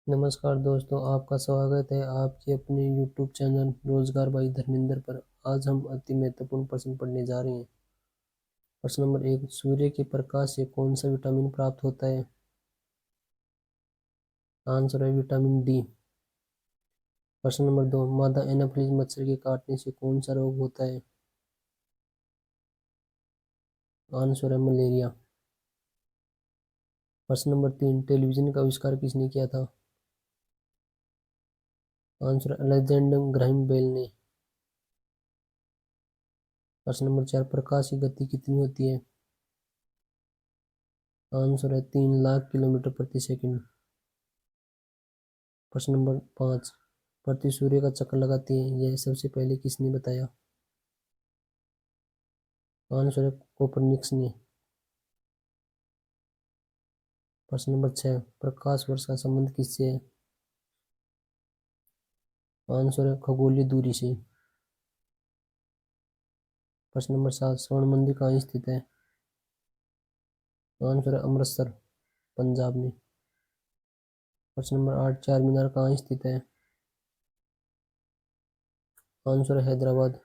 नमस्कार दोस्तों, आपका स्वागत है आपके अपने YouTube चैनल रोजगार बाई धर्मेंद्र पर। आज हम अति महत्वपूर्ण प्रश्न पढ़ने जा रहे हैं। प्रश्न नंबर 1, सूर्य के प्रकाश से कौन सा विटामिन प्राप्त होता है? आंसर है विटामिन डी। प्रश्न नंबर 2, मादा एनाफिलीज मच्छर के काटने से कौन सा रोग होता है? आंसर है मलेरिया। प्रश्न नंबर 3, टेलीविजन का आविष्कार किसने किया था? आंसर अलेक्जेंडर ग्राहम बेल ने। प्रश्न नंबर 4, प्रकाश की गति कितनी होती है? आंसर है 3 लाख किलोमीटर प्रति सेकंड। प्रश्न नंबर 5, पृथ्वी सूर्य का चक्कर लगाती है, यह सबसे पहले किसने बताया? आंसर है कोपरनिकस ने। प्रश्न नंबर 6, प्रकाश वर्ष का संबंध किससे है? आंसर है खगोलीय दूरी से। प्रश्न नंबर 7, स्वर्ण मंदिर कहाँ स्थित है? आंसर है अमृतसर, पंजाब में। प्रश्न नंबर 8, चार मीनार कहाँ स्थित है? आंसर है हैदराबाद,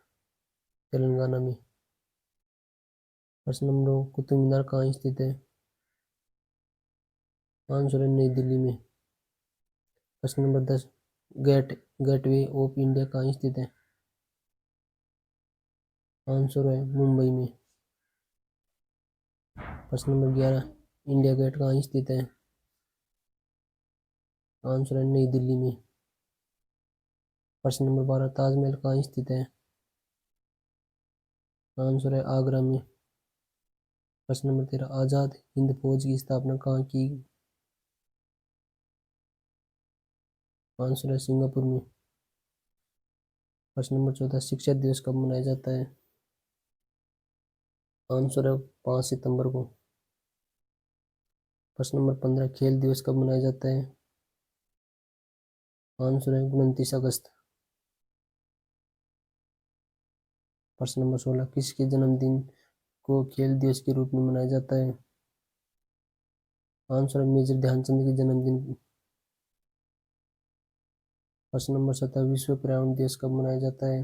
तेलंगाना में। प्रश्न नंबर 9, कुतुब मीनार कहाँ स्थित है? आंसर है नई दिल्ली में। प्रश्न नंबर 10, गेटवे ऑफ इंडिया कहाँ स्थित है? आंसर है मुंबई में। प्रश्न नंबर 11, इंडिया गेट कहाँ स्थित है? आंसर है नई दिल्ली में। प्रश्न नंबर 12, ताजमहल कहाँ स्थित है? आंसर है आगरा में। प्रश्न नंबर 13, आजाद हिंद फौज की स्थापना कहाँ की? आंसर है सिंगापुर में। प्रश्न नंबर 14, शिक्षक दिवस कब मनाया जाता है? आंसर है 5 सितंबर को। प्रश्न नंबर 15, खेल दिवस कब मनाया जाता है? आंसर है 29 अगस्त। प्रश्न नंबर 16, किसके जन्मदिन को खेल दिवस के रूप में मनाया जाता है? आंसर है मेजर ध्यानचंद के जन्मदिन। प्रश्न नंबर 17, विश्व पर्यावरण दिवस कब मनाया जाता है?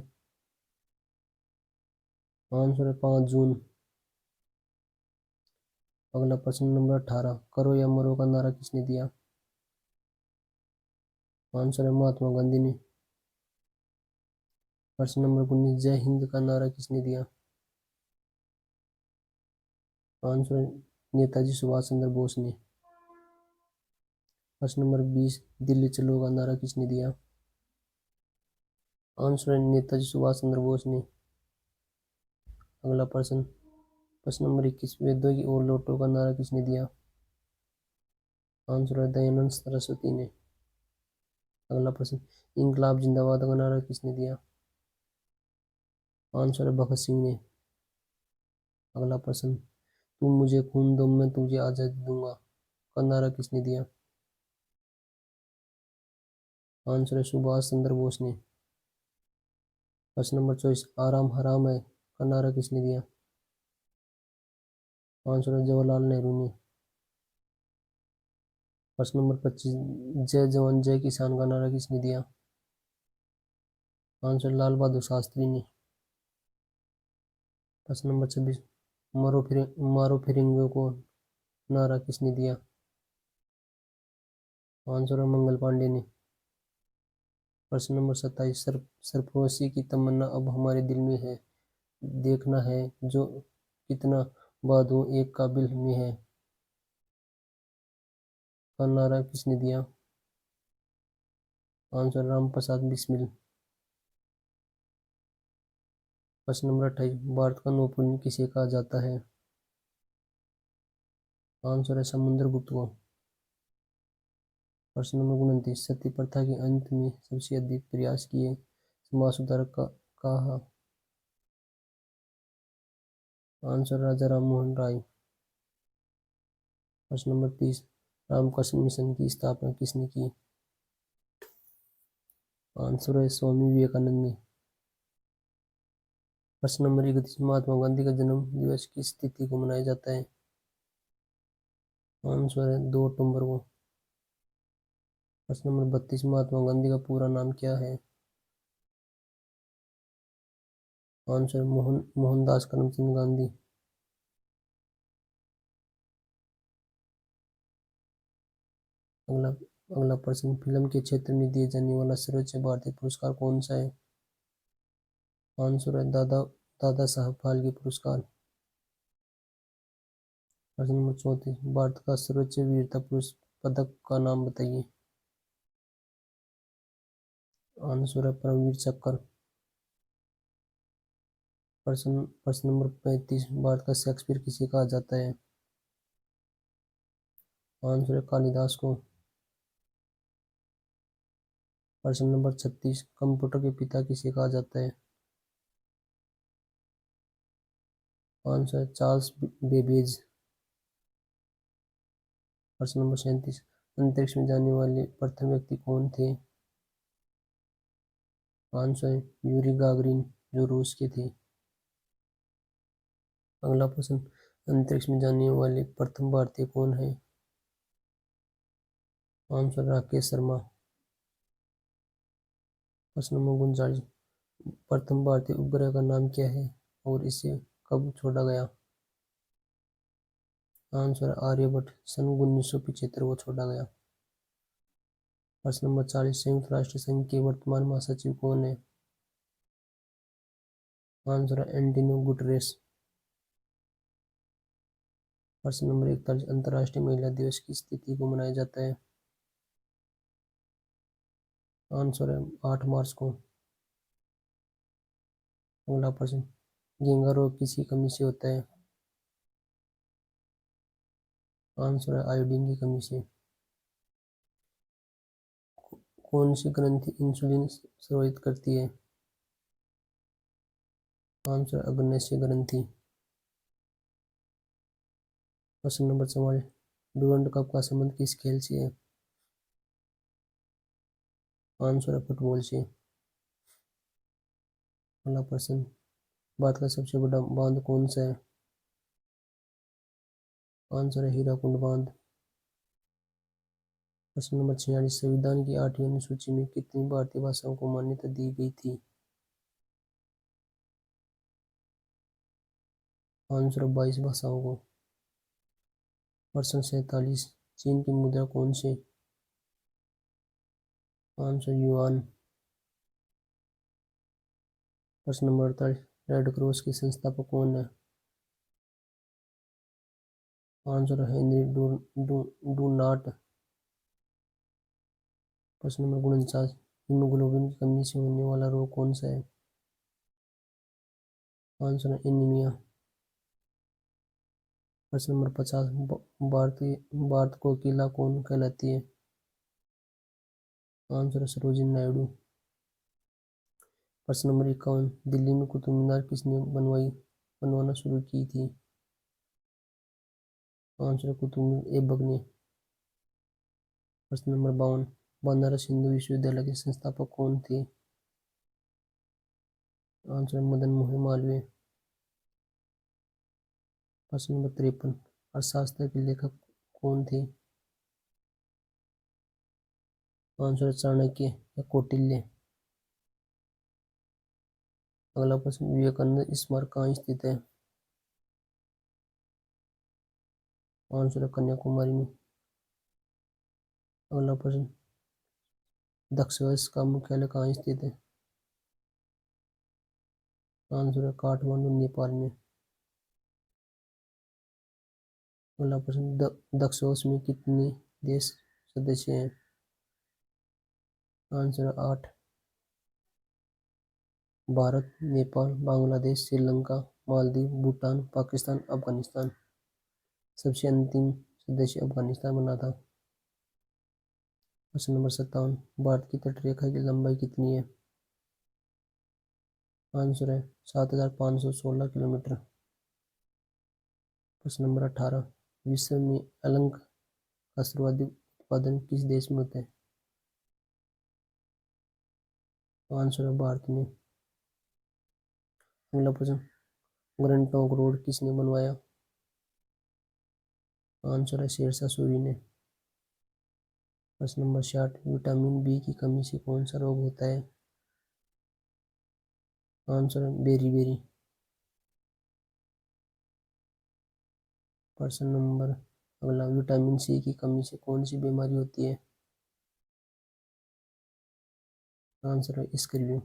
आंसर है 5 जून। अगला प्रश्न नंबर 18, करो या मरो का नारा किसने दिया? आंसर है महात्मा गांधी ने। प्रश्न नंबर 19, जय हिंद का नारा किसने दिया? आंसर है नेताजी सुभाष चंद्र बोस ने। प्रश्न नंबर 20, दिल्ली चलो का नारा किसने दिया? आंसर है नेताजी सुभाष चंद्र बोस ने। अगला प्रश्न, प्रश्न नंबर 21, वेदों की ओर लौटो का नारा किसने दिया? आंसर है दयानंद सरस्वती ने। अगला प्रश्न, इंकलाब जिंदाबाद का नारा किसने दिया? आंसर है भगत सिंह ने। अगला प्रश्न, तुम मुझे खून दो मैं तुझे आजादी दूंगा का नारा किसने दिया? आंसर है सुभाष चंद्र बोस ने। प्रश्न नंबर 24, आराम हराम है का नारा किसने दिया? आंसर है जवाहरलाल नेहरू ने। प्रश्न नंबर 25, जय जवान जय किसान का नारा किसने दिया? आंसर लाल बहादुर शास्त्री ने। प्रश्न नंबर 26, मारो फिरंगियों को नारा किसने दिया? आंसर है मंगल पांडे ने। प्रश्न नंबर 27, सरफरोशी की तमन्ना अब हमारे दिल में है, देखना है जो कितना बादू एक काबिल में है का नारा किसने दिया? आंसर राम प्रसाद बिस्मिल। प्रश्न नंबर 28, भारत का नौपुण्य किसे कहा जाता है? आंसर है समुद्रगुप्त को। प्रश्न नंबर 29, सती प्रथा के अंत में सबसे अधिक प्रयास किए समाज सुधारक का कहा? आंसर राजा राम मोहन राय। प्रश्न नंबर 30, रामकृष्ण मिशन की स्थापना किसने की? आंसर है स्वामी विवेकानंद ने। प्रश्न नंबर 31, महात्मा गांधी का जन्म दिवस किस तिथि को मनाया जाता है? आंसर है 2 अक्टूबर को। प्रश्न नंबर 32, महात्मा गांधी का पूरा नाम क्या है? आंसर मोहनदास करमचंद गांधी। अगला अगला प्रश्न, फिल्म के क्षेत्र में दिए जाने वाला सर्वोच्च भारतीय पुरस्कार कौन सा है? आंसर है दादा साहब फाल्के पुरस्कार। प्रश्न नंबर 34, भारत का सर्वोच्च वीरता पुरुष पदक का नाम बताइए। आंसर है परमवीर चक्र। प्रश्न नंबर 35, भारत का शेक्सपियर किसे कहा जाता है? आंसर है कालिदास को। प्रश्न नंबर 36, कंप्यूटर के पिता किसे कहा जाता है? आंसर है चार्ल्स बेबेज। प्रश्न नंबर 37, अंतरिक्ष में जाने वाले प्रथम व्यक्ति कौन थे? आंसर है यूरी गागरिन, जो रूस के थे। अगला प्रश्न, अंतरिक्ष में जाने वाले प्रथम भारतीय कौन है? आंसर राकेश शर्मा। प्रश्न नंबर 39, प्रथम भारतीय उपग्रह का नाम क्या है और इसे कब छोड़ा गया? आंसर है आर्यभट्ट, सन 1975 को छोड़ा गया। प्रश्न नंबर 40, संयुक्त राष्ट्र संघ के वर्तमान महासचिव कौन है? आंसर है एंटोनियो गुटरेस। प्रश्न नंबर 41, अंतर्राष्ट्रीय महिला दिवस किस तिथि को मनाया जाता है? आंसर है 8 मार्च को। अगला प्रश्न, घेंघा रोग किसी कमी से होता है? आंसर है आयोडीन की कमी से। कौन सी ग्रंथि इंसुलिन स्रावित करती है? आंसर है अग्न्याशय ग्रंथि। प्रश्न नंबर 44, डूरंड कप का संबंध किस खेल से है? आंसर है फुटबॉल से। अगला प्रश्न, भारत का सबसे बड़ा बांध कौन सा है? आंसर है हीराकुंड बांध। प्रश्न नंबर 46, संविधान की 8वीं अनुसूची में कितनी भारतीय भाषाओं को मान्यता दी गई थी? आंसर है 22 भाषाओं को। प्रश्न 47, चीन की मुद्रा कौन सी? Answer yuan. प्रश्न नंबर 48, रेड क्रॉस के संस्थापक कौन है? आंसर है हेनरी डूनाल्ड। प्रश्न नंबर 49, हीमोग्लोबिन की कमी से होने वाला रोग कौन सा है? आंसर है एनीमिया। प्रश्न नंबर 50, भारत को किला कौन कहलाती है? आंसर है सरोजिनी नायडू। प्रश्न नंबर 51, दिल्ली में कुतुब मीनार किसने बनवाना शुरू की थी? आंसर है कुतुब ऐबक ने। प्रश्न नंबर 52, बनारस हिंदू विश्वविद्यालय के संस्थापक कौन थे? आंसर है मदन मोहन मालवीय। प्रश्न नंबर 53, अर्थशास्त्र के लेखक कौन थे? आंसर है चाणक्य या कौटिल्य। अगला प्रश्न, विवेकानंद स्मारक कहाँ स्थित है? आंसर है कन्याकुमारी में। अगला प्रश्न, दक्षवंश का मुख्यालय कहाँ स्थित है? आंसर है काठमांडू, नेपाल में। अगला प्रश्न, दक्षवंश में कितने देश सदस्य हैं? आंसर है 8, भारत, नेपाल, बांग्लादेश, श्रीलंका, मालदीव, भूटान, पाकिस्तान, अफगानिस्तान। सबसे अंतिम सदस्य अफगानिस्तान बना था। प्रश्न नंबर 57, भारत की तटरेखा की लंबाई कितनी है? आंसर है 7516 किलोमीटर। प्रश्न नंबर 18, विश्व में अलंग का सर्वाधिक उत्पादन किस देश में होता है? आंसर है भारत में। अगला प्रश्न, ग्रैंड ट्रंक रोड किसने बनवाया? आंसर है शेरशाह सूरी ने। प्रश्न नंबर 60, विटामिन बी की कमी से कौन सा रोग होता है? आंसर है बेरी। प्रश्न नंबर अगला, विटामिन सी की कमी से कौन सी बीमारी होती है? आंसर है स्कर्वी।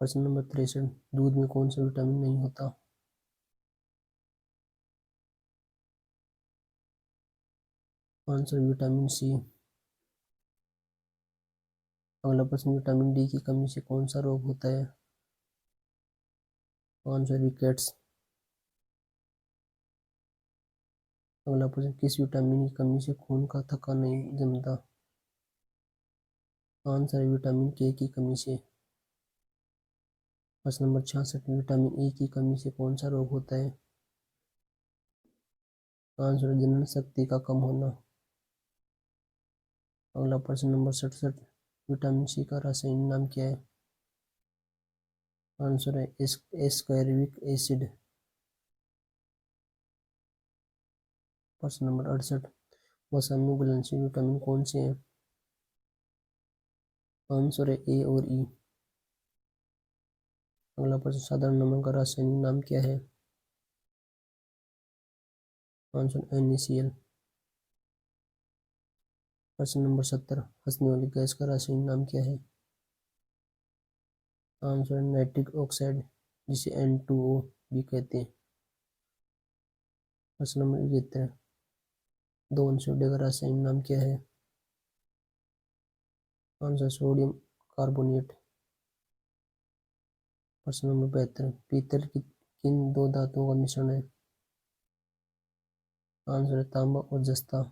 प्रश्न नंबर 63, दूध में कौन सा विटामिन नहीं होता? Answer vitamin C. अगला प्रश्न, विटामिन डी की कमी से कौन सा रोग होता है? Answer rickets. अगला प्रश्न, किस विटामिन की कमी से खून का थक्का नहीं जमता? आंसर है विटामिन के की कमी से। प्रश्न नंबर 66, विटामिन ई की कमी से कौन सा रोग होता है? आंसर है जनन शक्ति का कम होना। अगला प्रश्न नंबर 67, विटामिन सी का रासायनिक नाम क्या है? आंसर है एस्कॉर्बिक एसिड। प्रश्न नंबर 68, वसा में घुलनशील विटामिन कौन से हैं? आंसर है ए और ई। अगला प्रश्न, साधारण नमक का रासायनिक नाम क्या है? Answer NaCl। प्रश्न नंबर 70, हंसने वाली गैस का रासायनिक नाम क्या है? आंसर है नाइट्रिक ऑक्साइड, जिसे N2O भी कहते हैं। प्रश्न नंबर 71, दोहन सोडे का रासायनिक नाम क्या है? Answer sodium carbonate. प्रश्न नंबर 72, पीतल की किन दो धातुओं का मिश्रण है? आंसर है तांबा और जस्ता।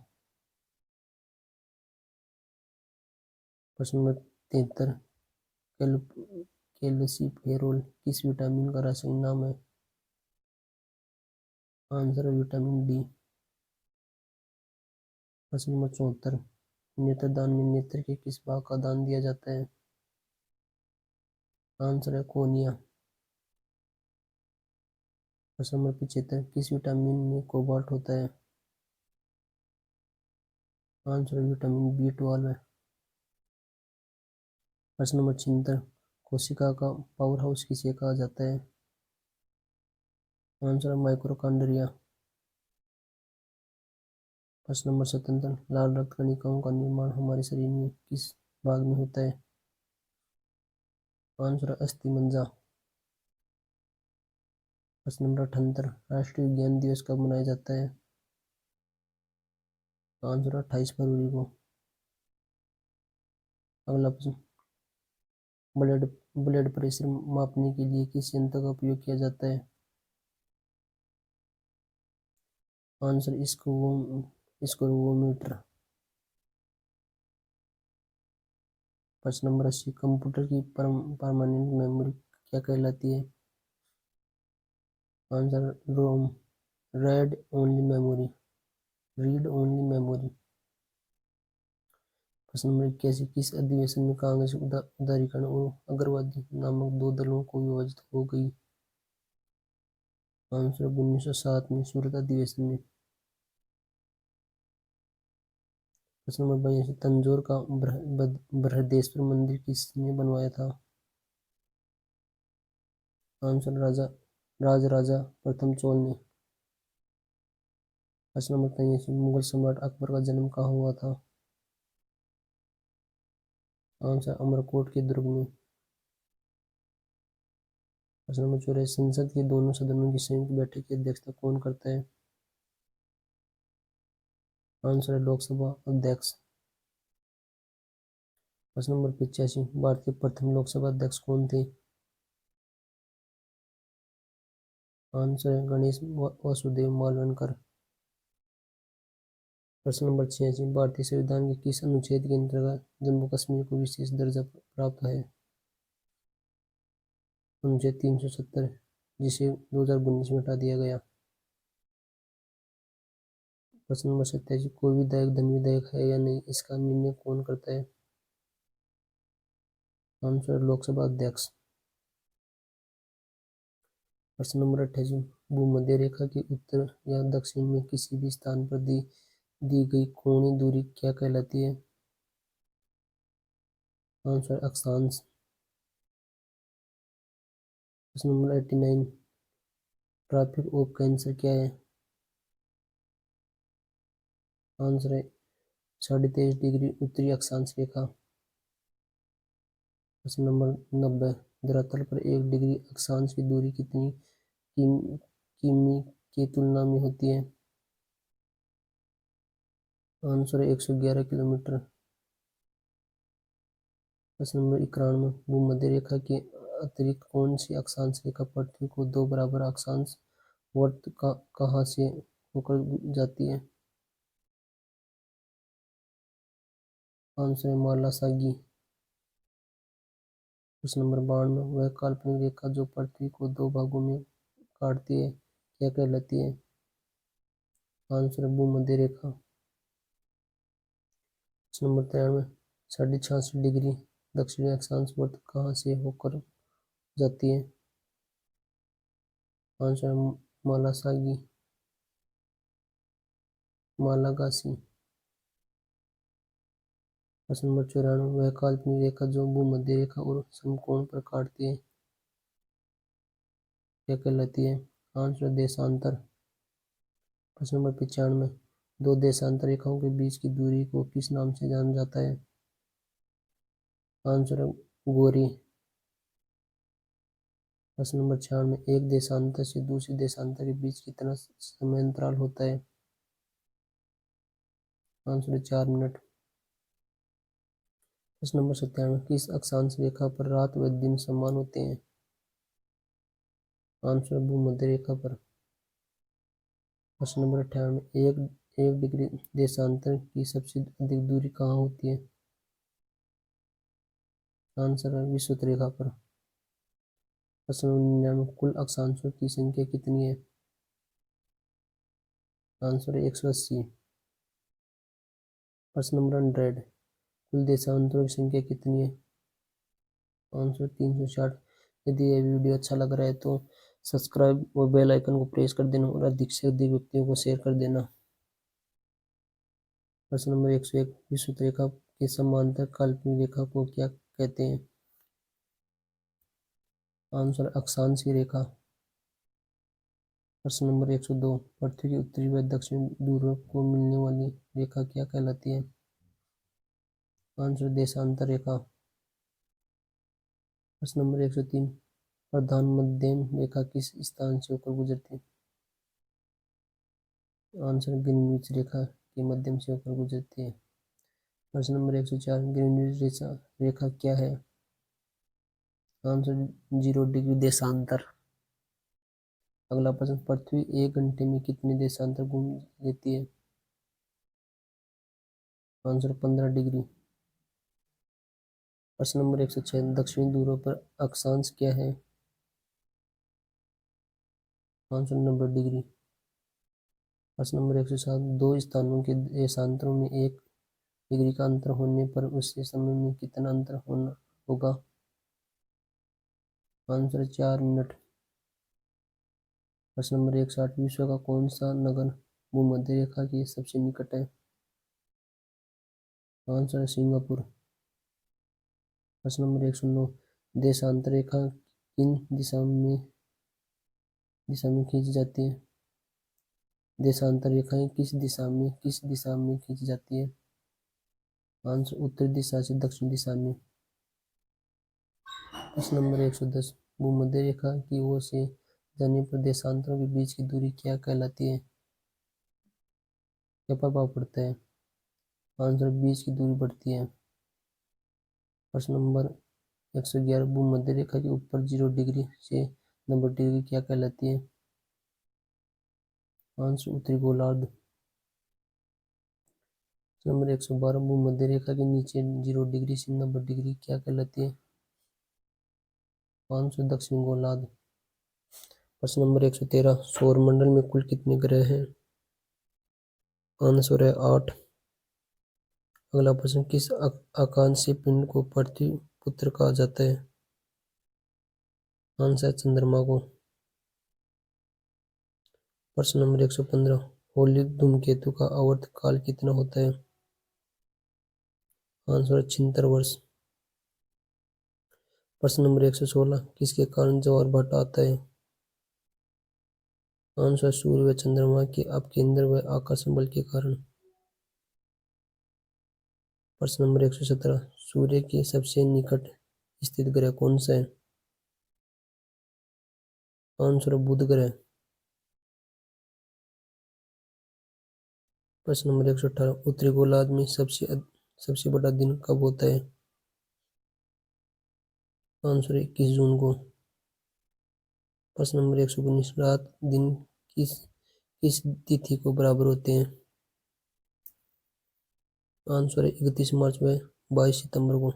प्रश्न नंबर 73, कैल कैल्सिफेरोल किस विटामिन का रासायनिक नाम है? आंसर है विटामिन डी। प्रश्न नंबर 74, नेत्रदान में नेत्र के किस भाग का दान दिया जाता है? आंसर है कोनिया। प्रश्न नंबर 75, किस विटामिन में कोबाल्ट होता है? आंसर है विटामिन B12 है। प्रश्न नंबर 76, कोशिका का पावर हाउस किसे कहा जाता है? आंसर है माइक्रोकांड्रिया। प्रश्न नंबर 77, लाल रक्त कणिकाओं का निर्माण हमारे शरीर में किस भाग में होता है? आंसर है अस्थिमज्जा। प्रश्न नंबर 78, राष्ट्रीय विज्ञान दिवस कब मनाया जाता है? आंसर है 28 फरवरी को। अगला प्रश्न, ब्लड ब्लड प्रेशर मापने के लिए किस यंत्र का उपयोग किया जाता है? आंसर स्क्रूवोमीटर। प्रश्न नंबर 80, कंप्यूटर की परमानेंट मेमोरी क्या कहलाती है? Answer ROM read only memory read only memory. प्रश्न नंबर 81, किस अधिवेशन में कांग्रेस उदारीकरण और अग्रवादी नामक दो दलों को विभाजित हो गई? आंसर 1907 में सूरत अधिवेशन में। प्रश्न नंबर 82, तंजौर का बृहदेश्वर मंदिर किसने बनवाया था? आंसर राजा प्रथम चोल ने। प्रश्न नंबर 83, मुगल सम्राट अकबर का जन्म कहाँ हुआ था? आंसर अमरकोट के दुर्ग में। प्रश्न नंबर 84, संसद के दोनों सदनों की संयुक्त बैठक की अध्यक्षता कौन करता है? आंसर है लोकसभा अध्यक्ष। प्रश्न नंबर 85, भारत के प्रथम लोकसभा अध्यक्ष कौन थे? आंसर है गणेश वासुदेव मालवनकर। प्रश्न नंबर 86, भारतीय संविधान के किस अनुच्छेद के अंतर्गत जम्मू कश्मीर को विशेष दर्जा प्राप्त है? अनुच्छेद 370, जिसे 2019 में हटा दिया गया। प्रश्न नंबर 87, कोई विधायक धन विधायक है या नहीं, इसका निर्णय कौन करता है? आंसर लोकसभा अध्यक्ष। प्रश्न नंबर 88, भूमध्य रेखा के उत्तर या दक्षिण में किसी भी स्थान पर दी दी गई कोणीय दूरी क्या कहलाती है? आंसर अक्षांश। प्रश्न नंबर 89, ट्रॉपिक ऑफ कैंसर क्या है? आंसर है 23.5 डिग्री उत्तरी अक्षांश रेखा। प्रश्न नंबर 90, धरातल पर 1 डिग्री अक्षांश की दूरी कितनी किमी की तुलना में होती है? आंसर है 111 किलोमीटर। प्रश्न नंबर 91, भूमध्य रेखा के अतिरिक्त कौन सी अक्षांश रेखा पृथ्वी को दो बराबर अक्षांश वर्त कहाँ से होकर जाती है? आंसर है मालासागी। प्रश्न नंबर 92, वह काल्पनिक रेखा जो पृथ्वी को दो भागों में काटती है क्या कहलाती है? आंसर है भूमध्य रेखा। प्रश्न नंबर 93, 66.5 डिग्री दक्षिणी अक्षांश वर्त कहाँ से होकर जाती है? आंसर है मालासागी, मालागासी। प्रश्न नंबर 94, वह काल्पनिक रेखा जो भूमध्य रेखा और समकोण पर काटती है क्या कहलाती है? आंसर देशांतर। प्रश्न नंबर 95, दो देशांतर रेखाओं के बीच की दूरी को किस नाम से जाना जाता है? आंसर है गोरी। प्रश्न नंबर 96, एक देशांतर से दूसरे देशांतर के बीच कितना समय अंतराल होता है? आंसर है 4 मिनट। प्रश्न नंबर 97, किस अक्षांश रेखा पर रात व दिन समान होते हैं? आंसर है भूमध्य रेखा पर। प्रश्न नंबर 98, एक डिग्री देशांतर की सबसे अधिक दूरी कहाँ होती है? आंसर है विषुवत रेखा पर। प्रश्न नंबर 99, कुल अक्षांशों की संख्या कितनी है? आंसर है 180। प्रश्न नंबर 100, कुल देशांतरों की संख्या कितनी है? आंसर 360। यदि यह वीडियो अच्छा लग रहा है तो सब्सक्राइब और बेल आइकन को प्रेस कर देना और अधिक से अधिक व्यक्तियों को शेयर कर देना। प्रश्न नंबर 101, विषुवत रेखा के समांतर काल्पनिक रेखा को क्या कहते हैं? आंसर अक्षांश की रेखा। प्रश्न नंबर 102, पृथ्वी के उत्तरी व दक्षिणी ध्रुव को मिलने वाली रेखा क्या कहलाती है? आंसर देशांतर रेखा। प्रश्न नंबर 103, प्रधान मध्यम रेखा किस स्थान से होकर गुजरती है? आंसर ग्रीनविच रेखा के मध्यम से होकर गुजरती है। प्रश्न नंबर 104, ग्रीनविच रेखा क्या है? आंसर 0 डिग्री देशांतर। अगला प्रश्न, पृथ्वी 1 घंटे में कितने देशांतर घूम लेती है? Answer 15 degree. प्रश्न नंबर 106, दक्षिणी ध्रुव पर अक्षांश क्या है? Answer 90 degree. प्रश्न नंबर 107, दो स्थानों के देशांतरों में 1 डिग्री का अंतर होने पर उससे समय में कितना अंतर होना होगा? Answer 4 minute. प्रश्न नंबर 108, विश्व का कौन सा नगर भूमध्य रेखा के सबसे निकट है? आंसर है सिंगापुर। प्रश्न नंबर 109, देशांतर रेखा किन दिशा में खींची जाती है? देशांतर रेखाएं किस दिशा में खींची जाती है? आंसर उत्तरी दिशा से दक्षिण दिशा में। प्रश्न नंबर 110, भूमध्य रेखा की ओर से जाने पर देशांतरों के बीच की दूरी क्या कहलाती है? क्या प्रभाव पड़ता है? आंसर बीच की दूरी बढ़ती है। प्रश्न नंबर 111, भूमध्य रेखा के ऊपर 0 डिग्री से 90 डिग्री क्या कहलाती है? आंसर उत्तरी गोलार्ध। नंबर 112, भूमध्य रेखा के नीचे 0 डिग्री से 90 डिग्री क्या कहलाती है? आंसर दक्षिण गोलार्ध। प्रश्न नंबर 113, सौरमंडल में कुल कितने ग्रह हैं? आंसर है 8। अगला प्रश्न, किस आकाशीय पिंड को पृथ्वी पुत्र कहा जाता है? आंसर है चंद्रमा को। प्रश्न नंबर 115, होलिक धूमकेतु का आवर्त काल कितना होता है? आंसर 76 वर्ष। प्रश्न नंबर 116, किसके कारण ज्वार भाटा आता है? आंसर सूर्य व चंद्रमा के अपकेंद्र व आकर्षण बल के कारण। प्रश्न नंबर 117, सूर्य के सबसे निकट स्थित ग्रह कौन सा है? आंसर बुध ग्रह। प्रश्न नंबर 118, उत्तरी गोलार्ध में सबसे बड़ा दिन कब होता है? आंसर 21 जून को। प्रश्न नंबर 119, रात दिन किस किस तिथि को बराबर होते हैं? आंसर 31 मार्च व 22 सितंबर को।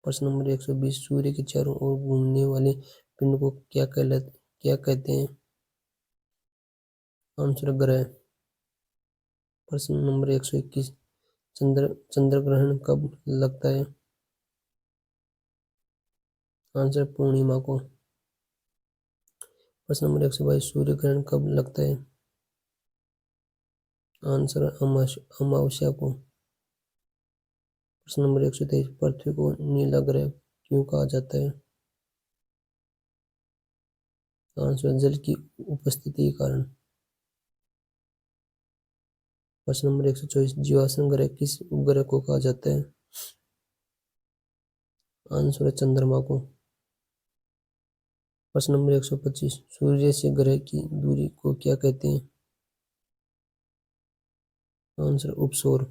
प्रश्न नंबर 120, सूर्य के चारों ओर घूमने वाले पिंड को क्या कहते हैं? आंसर ग्रह। प्रश्न नंबर 121, चंद्र ग्रहण कब लगता है? आंसर पूर्णिमा को। प्रश्न नंबर 122, सूर्य ग्रहण कब लगता है? आंसर अमावस्या को। प्रश्न नंबर 123, पृथ्वी को नीला ग्रह क्यों कहा जाता है? आंसर जल की उपस्थिति के कारण। प्रश्न नंबर 124, जीवाश्म ग्रह किस उपग्रह को कहा जाता है? आंसर चंद्रमा को। प्रश्न नंबर 125, सूर्य से ग्रह की दूरी को क्या कहते हैं? आंसर उपसौर।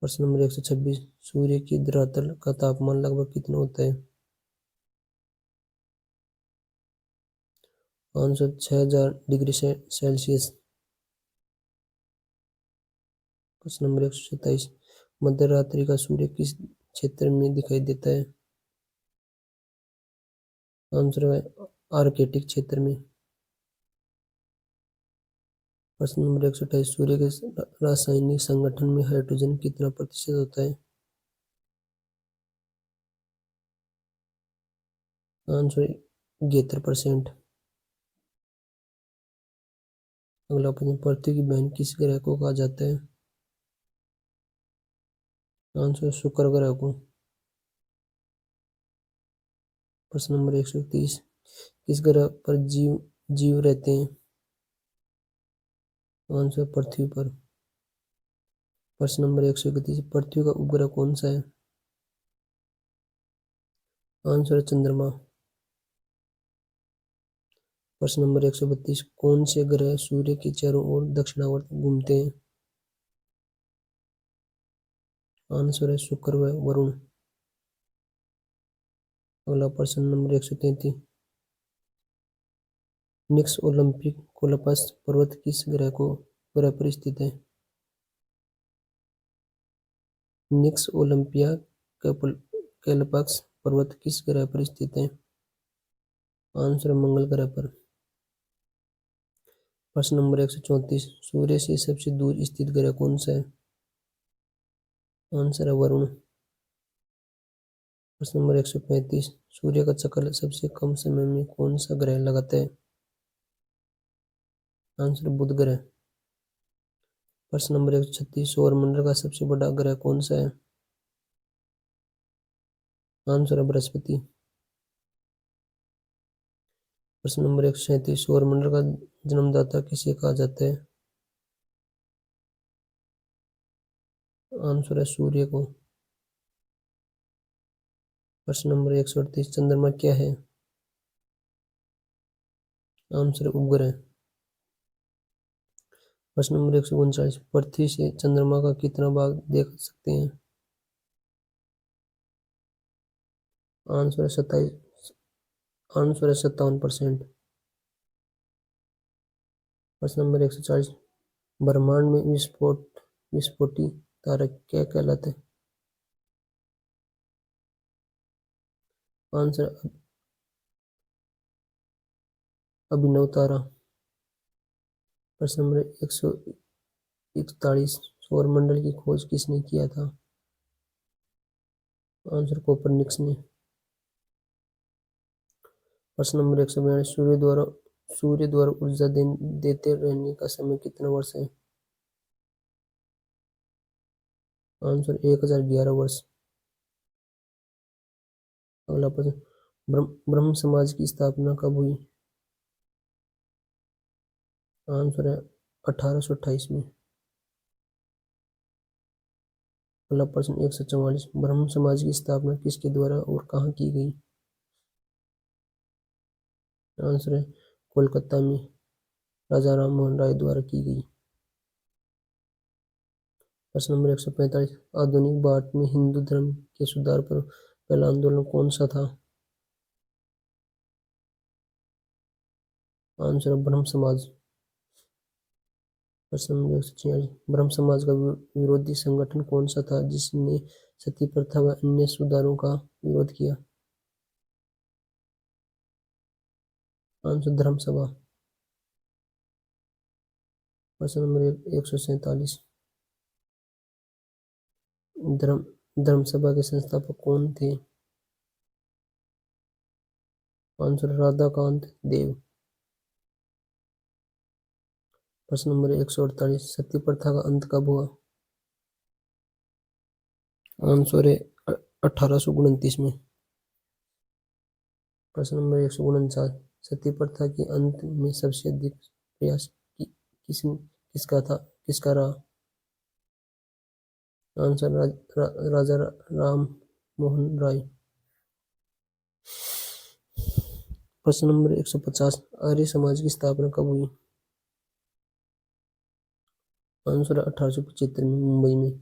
प्रश्न नंबर 126, सूर्य की धरातल का तापमान लगभग कितना होता है? Answer 6000 degree Celsius. प्रश्न नंबर 127, मध्य रात्रि का सूर्य किस क्षेत्र में दिखाई देता है? आंसर है आर्कटिक क्षेत्र में। प्रश्न नंबर 128, सूर्य के रासायनिक संगठन में हाइड्रोजन कितना प्रतिशत होता है? आंसर 71%। अगला प्रश्न, पृथ्वी की बहन किस ग्रह को कहा जाता है? आंसर शुक्र ग्रह को। प्रश्न नंबर 130, किस ग्रह पर जीव जीव रहते हैं? आंसर पृथ्वी पर। प्रश्न नंबर 131, पृथ्वी का उपग्रह कौन सा है? आंसर चंद्रमा। प्रश्न नंबर 132, कौन से ग्रह सूर्य के चारों ओर दक्षिणावर्त घूमते हैं? आंसर है शुक्र व वरुण। अगला प्रश्न नंबर 133, निक्स ओलंपिकोलपस पर्वत किस ग्रह पर स्थित है? निक्स ओलंपिया कैलपस पर्वत किस ग्रह पर स्थित है? आंसर मंगल ग्रह पर। प्रश्न नंबर 134, सूर्य से सबसे दूर स्थित ग्रह कौन सा है? आंसर है वरुण। प्रश्न नंबर 135, सूर्य का चक्कर सबसे कम समय में कौन सा ग्रह लगाता है? आंसर बुध ग्रह। प्रश्न नंबर 136, सौरमंडल का सबसे बड़ा ग्रह कौन सा है? आंसर है बृहस्पति। प्रश्न नंबर 137, सौरमंडल का जन्मदाता किसे कहा जाता है? आंसर है सूर्य को। प्रश्न नंबर 138, चंद्रमा क्या है? आंसर उपग्रह। प्रश्न नंबर 139, पृथ्वी से चंद्रमा का कितना भाग देख सकते हैं? आंसर है 27। आंसर है 57%। प्रश्न नंबर 140, ब्रह्मांड में विस्फोटी तारा क्या कहलाता है? आंसर अभिनव तारा। प्रश्न नंबर 141, सौरमंडल की खोज किसने किया था? आंसर कोपरनिकस ने। प्रश्न नंबर 142 सूर्य द्वारा ऊर्जा देते रहने का समय कितना वर्ष है? आंसर 1011 वर्ष। अगला प्रश्न, ब्रह्म समाज की स्थापना कब हुई? आंसर है 1828 में। अगला प्रश्न 144, ब्रह्म समाज की स्थापना किसके द्वारा और कहाँ की गई? आंसर है कोलकाता में राजा राम मोहन राय द्वारा की गई। प्रश्न नंबर 145, आधुनिक भारत में हिंदू धर्म के सुधार पर पहला आंदोलन कौन सा था? आंसर है ब्रह्म समाज। प्रश्न नंबर 146, ब्रह्म समाज का विरोधी संगठन कौन सा था जिसने सती प्रथा व अन्य सुधारों का विरोध किया? आंसर धर्म सभा। प्रश्न नंबर 147, धर्म सभा के संस्थापक कौन थे? आंसर राधाकांत देव। प्रश्न नंबर 148, सती प्रथा का अंत कब हुआ? आंसर है 1829 में। प्रश्न नंबर 149, सती प्रथा के अंत में सबसे अधिक प्रयास किसका रहा? आंसर राजा राम मोहन राय। प्रश्न नंबर 150, आर्य समाज की स्थापना कब हुई? आंसर 1875 में मुंबई में।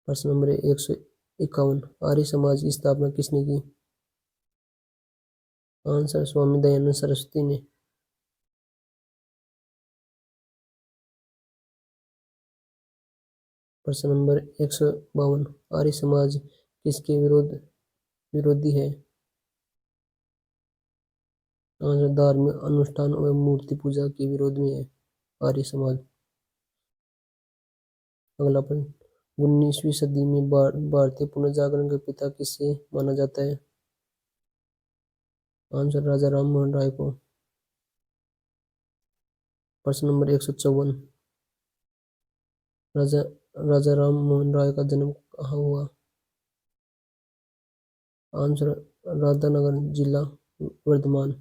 प्रश्न नंबर 151, आर्य समाज की स्थापना किसने की? आंसर स्वामी दयानंद सरस्वती ने। प्रश्न नंबर 152, आर्य समाज किसके विरोधी है? आंसर धार्मिक अनुष्ठान और मूर्ति पूजा के विरोध में है आर्य समाज। अगला प्रश्न, 19वीं सदी में भारतीय पुनर्जागरण के पिता किसे माना जाता है? आंसर राजा राम मोहन राय को। प्रश्न नंबर 154, राजा राम मोहन राय का जन्म कहाँ हुआ? आंसर राधानगर जिला वर्धमान।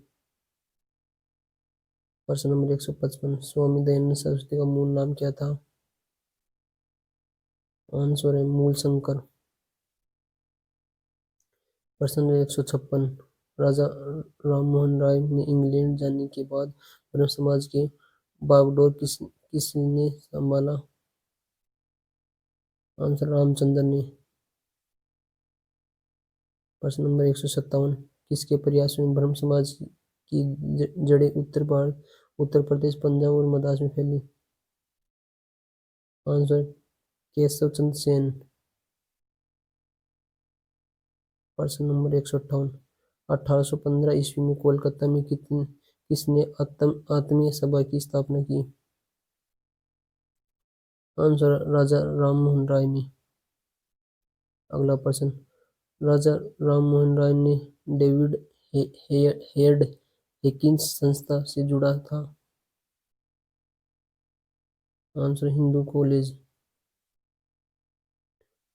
प्रश्न नंबर 155, स्वामी दयानंद सरस्वती का मूल नाम क्या था? आंसर है मूल शंकर। प्रश्न नंबर 156, राजा राम मोहन राय ने इंग्लैंड जाने के बाद ब्रह्म समाज के बागडोर किसने संभाला? आंसर रामचंद्र ने। प्रश्न नंबर 157, किसके प्रयास में ब्रह्म समाज की जड़ें उत्तर प्रदेश, पंजाब और मद्रास में फैली? आंसर केशव चंद्र सेन। प्रश्न नंबर 158, 1815 ईस्वी में कोलकाता में किसने आत्मीय सभा की स्थापना की? आंसर राजा राम मोहन राय ने। अगला प्रश्न, राजा राम मोहन राय ने डेविड हेयर्ड हेकिंस संस्था से जुड़ा था? Answer Hindu college.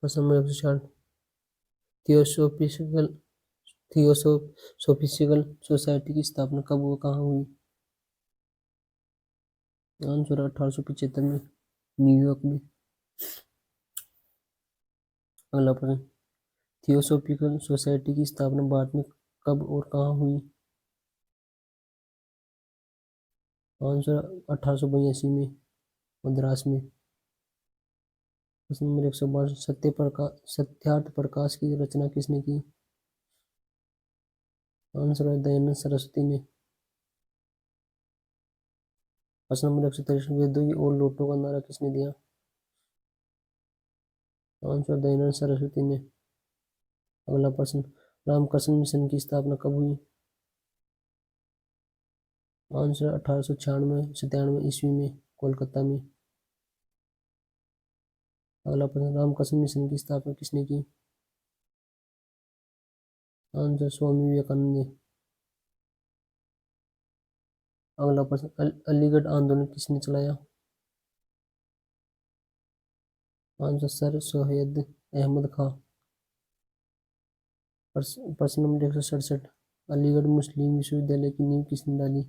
प्रश्न नंबर 160, थियोसोफिकल थियोसोफिकल सोसाइटी की स्थापना कब और कहाँ हुई? आंसर 1875 में न्यूयॉर्क में। अगला प्रश्न, थियोसोफिकल सोसाइटी की स्थापना भारत में कब और कहाँ हुई? आंसर 1882 में मद्रास में। प्रश्न नंबर 162, सत्यार्थ प्रकाश की रचना किसने की? आंसर है दयानंद सरस्वती ने। प्रश्न नंबर 163, वेदों की और लोटों का नारा किसने दिया? आंसर दयानंद सरस्वती ने। अगला प्रश्न, रामकृष्ण मिशन की स्थापना कब हुई? आंसर 1896 ईस्वी में कोलकाता में। अगला प्रश्न, रामकृष्ण मिशन की स्थापना किसने की? आंसर स्वामी विवेकानंद ने। अगला प्रश्न, अलीगढ़ आंदोलन किसने चलाया? आंसर सर सैयद अहमद खां। प्रश्न नंबर 167, अलीगढ़ मुस्लिम विश्वविद्यालय की नींव किसने डाली?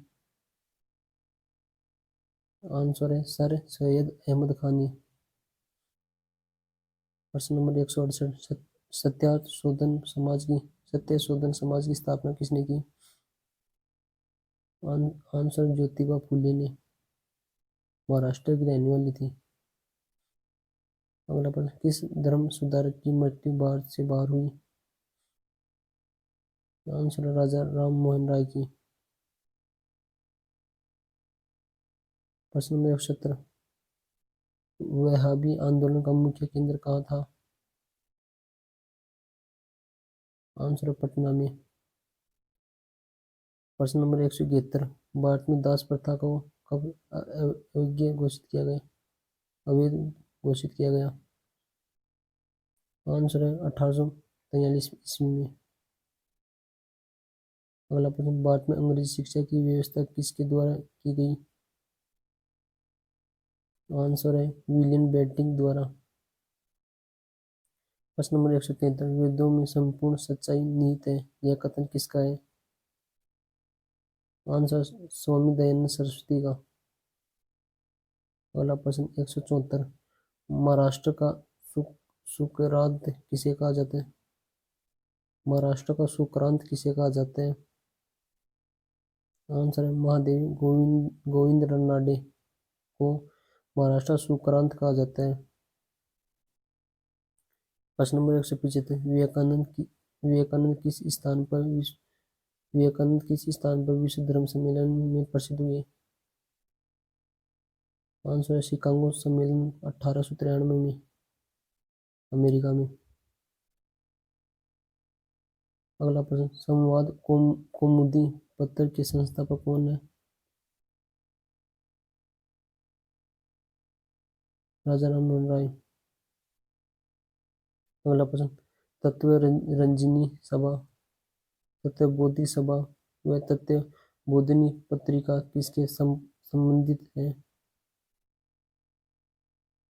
आंसर है सर सैयद अहमद खान ने। प्रश्न नंबर 168, सत्य शोधन समाज की स्थापना किसने की? आंसर ज्योतिबा फूले ने, महाराष्ट्र की रहने वाली थी। अगला प्रश्न, किस धर्म सुधारक की मृत्यु भारत से बाहर हुई? आंसर है राजा राम मोहन राय की। प्रश्न नंबर 170, वहाबी आंदोलन का मुख्य केंद्र कहाँ था? आंसर है पटना में। प्रश्न नंबर 171, भारत में दास प्रथा को कब अवैध घोषित किया गया? अवैध घोषित किया गया? आंसर है 1843 ईस्वी में। अगला प्रश्न, भारत में अंग्रेजी शिक्षा की व्यवस्था किसके द्वारा की गई? आंसर है विलियम बेंटिक द्वारा। प्रश्न नंबर 173, वेदों में संपूर्ण सच्चाई निहित है, यह कथन किसका है? आंसर स्वामी दयानंद सरस्वती का। अगला प्रश्न 174, महाराष्ट्र का सुकरांत किसे कहा जाता है? महाराष्ट्र का सुकरांत किसे कहा जाता है? आंसर है महादेवी गोविंद रानडे को महाराष्ट्र सुकरांत कहा जाता है। प्रश्न नंबर 175, विवेकानंद किस स्थान पर विश्व धर्म सम्मेलन में प्रसिद्ध हुए? आंसर है शिकागो सम्मेलन 1893 में, अमेरिका में। अगला प्रश्न, संवाद कौमुदी पत्र के संस्थापक कौन है? राजा राममोहन राय। अगला प्रश्न, तत्व रंजनी सभा, तत्वबोधि सभा व तत्वबोधिनी पत्रिका किसके संबंधित है?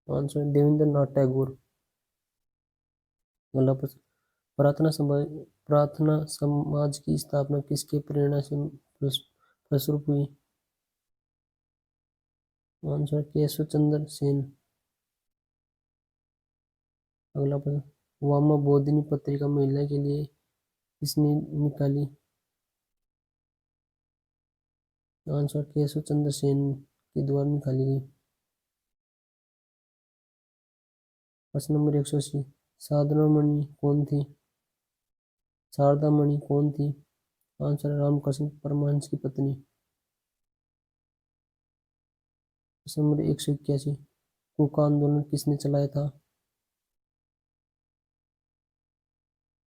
आंसर देवेंद्र नाथ टैगोर। अगला प्रश्न, प्रार्थना समाज की स्थापना किसके प्रेरणा से फलस्वरूप हुई? आंसर केशव चंद्र सेन। अगला प्रश्न, वामा बोधिनी पत्रिका महिला के लिए किसने निकाली? आंसर केशव चंद्र सेन के द्वारा निकाली गई। प्रश्न नंबर 180, शारदा मणि कौन थी? आंसर रामकृष्ण परमहंस की पत्नी। प्रश्न नंबर 181, कूका आंदोलन किसने चलाया था?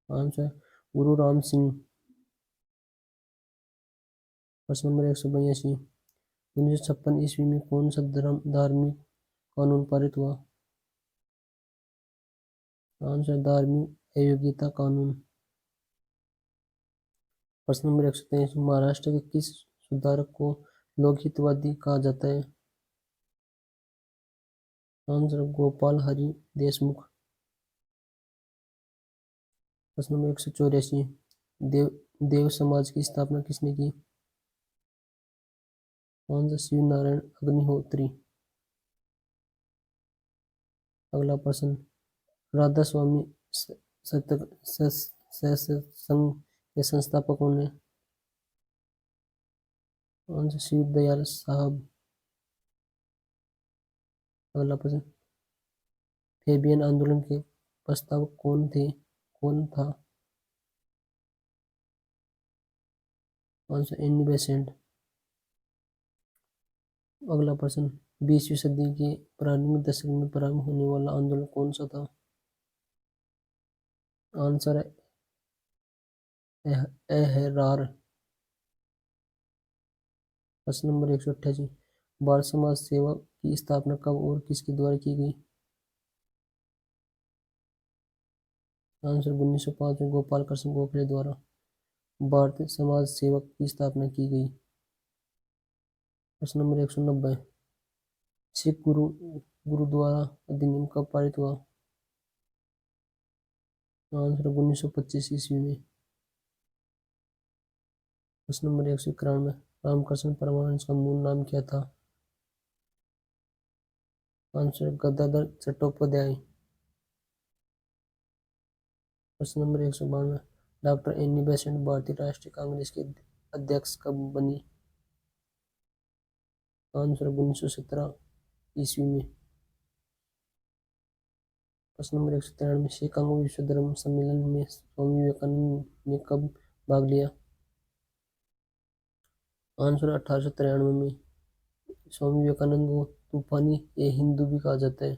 आंसर गुरु राम सिंह। प्रश्न नंबर 182, 1956 ईस्वी में कौन सा धार्मिक कानून पारित हुआ? आंसर धार्मिक अयोग्यता कानून। प्रश्न नंबर 123, महाराष्ट्र के किस सुधारक को लोकहितवादी कहा जाता है? आंसर गोपाल हरि देशमुख। प्रश्न नंबर 184, देव समाज की स्थापना किसने की? आंसर शिव नारायण अग्निहोत्री। अगला प्रश्न, राधा स्वामी सत्संग के संस्थापक कौन है? आंसर शिव दयाल साहब। अगला प्रश्न, फेबियन आंदोलन के प्रस्तावक कौन था? Answer Annie Besant. अगला प्रश्न, 20वीं सदी के प्रारंभिक दशक में प्रारंभ होने वाला आंदोलन कौन सा था? आंसर है एहरार। प्रश्न नंबर 188, बाल समाज सेवा की स्थापना कब और किसके द्वारा की गई? आंसर 1905 में गोपाल कृष्ण गोखले द्वारा भारतीय समाज सेवक की स्थापना की गई। प्रश्न नंबर 190, सिख गुरुद्वारा अधिनियम कब पारित हुआ? आंसर 1925 ईस्वी में। प्रश्न नंबर 191, रामकृष्ण परमहंस का मूल नाम क्या था? आंसर गदाधर चट्टोपाध्याय। प्रश्न नंबर 192, डॉक्टर एनी बेसेंट भारतीय राष्ट्रीय कांग्रेस की अध्यक्ष कब बनी? आंसर 1917 ईस्वी में। प्रश्न नंबर 193, शिकागो विश्व धर्म सम्मेलन में स्वामी विवेकानंद ने कब भाग लिया? आंसर 1893 में। स्वामी विवेकानंद को तूफानी ए हिंदू भी कहा जाता है।